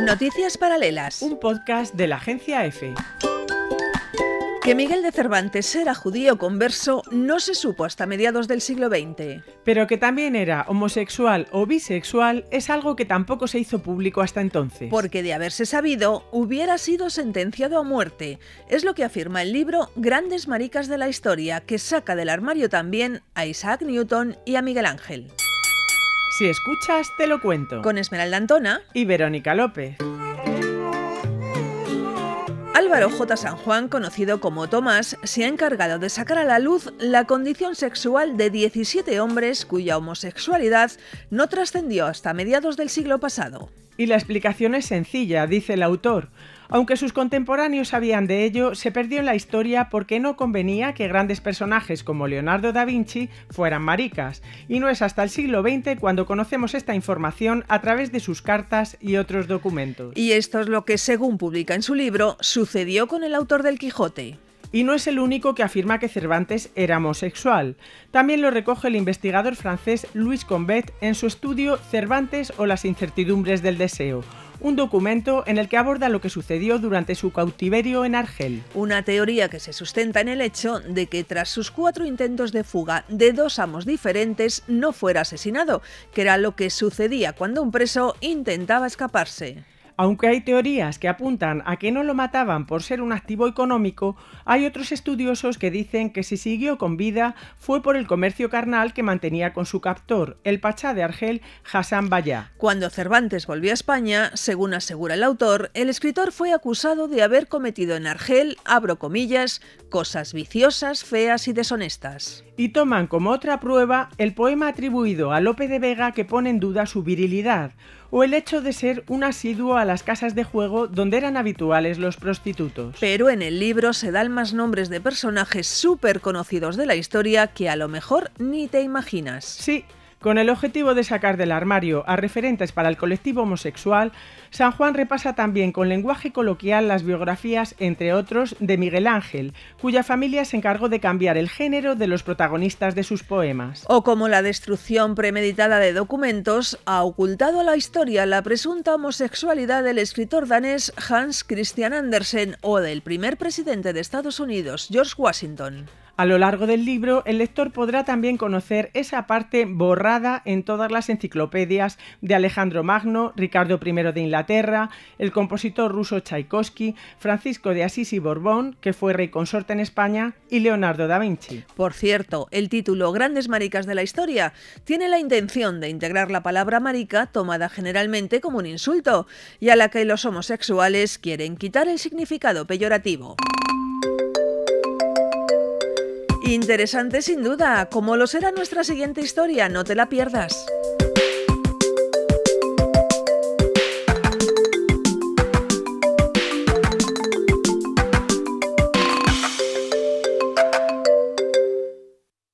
Noticias Paralelas. Un podcast de la agencia EFE. Que Miguel de Cervantes era judío converso no se supo hasta mediados del siglo XX. Pero que también era homosexual o bisexual es algo que tampoco se hizo público hasta entonces. Porque de haberse sabido, hubiera sido sentenciado a muerte. Es lo que afirma el libro Grandes maricas de la historia, que saca del armario también a Isaac Newton y a Miguel Ángel. Si escuchas, te lo cuento. Con Esmeralda Antona y Verónica López. Álvaro J. San Juan, conocido como Tomás, se ha encargado de sacar a la luz la condición sexual de 17 hombres cuya homosexualidad no trascendió hasta mediados del siglo pasado. Y la explicación es sencilla, dice el autor. Aunque sus contemporáneos sabían de ello, se perdió en la historia porque no convenía que grandes personajes como Leonardo da Vinci fueran maricas, y no es hasta el siglo XX cuando conocemos esta información a través de sus cartas y otros documentos. Y esto es lo que, según publica en su libro, sucedió con el autor del Quijote. Y no es el único que afirma que Cervantes era homosexual. También lo recoge el investigador francés Louis Combet en su estudio Cervantes o las incertidumbres del deseo, un documento en el que aborda lo que sucedió durante su cautiverio en Argel. Una teoría que se sustenta en el hecho de que tras sus 4 intentos de fuga de 2 amos diferentes no fuera asesinado, que era lo que sucedía cuando un preso intentaba escaparse. Aunque hay teorías que apuntan a que no lo mataban por ser un activo económico, hay otros estudiosos que dicen que si siguió con vida fue por el comercio carnal que mantenía con su captor, el pachá de Argel, Hassan Baya. Cuando Cervantes volvió a España, según asegura el autor, el escritor fue acusado de haber cometido en Argel, abro comillas, cosas viciosas, feas y deshonestas. Y toman como otra prueba el poema atribuido a Lope de Vega que pone en duda su virilidad, o el hecho de ser un asiduo a las casas de juego donde eran habituales los prostitutos. Pero en el libro se dan más nombres de personajes súper conocidos de la historia que a lo mejor ni te imaginas. Sí. Con el objetivo de sacar del armario a referentes para el colectivo homosexual, San Juan repasa también con lenguaje coloquial las biografías, entre otros, de Miguel Ángel, cuya familia se encargó de cambiar el género de los protagonistas de sus poemas. O como la destrucción premeditada de documentos ha ocultado a la historia la presunta homosexualidad del escritor danés Hans Christian Andersen o del primer presidente de Estados Unidos, George Washington. A lo largo del libro, el lector podrá también conocer esa parte borrada en todas las enciclopedias de Alejandro Magno, Ricardo I de Inglaterra, el compositor ruso Tchaikovsky, Francisco de Asís y Borbón, que fue rey consorte en España, y Leonardo da Vinci. Por cierto, el título Grandes maricas de la historia tiene la intención de integrar la palabra marica, tomada generalmente como un insulto, y a la que los homosexuales quieren quitar el significado peyorativo. Interesante sin duda, como lo será nuestra siguiente historia, no te la pierdas.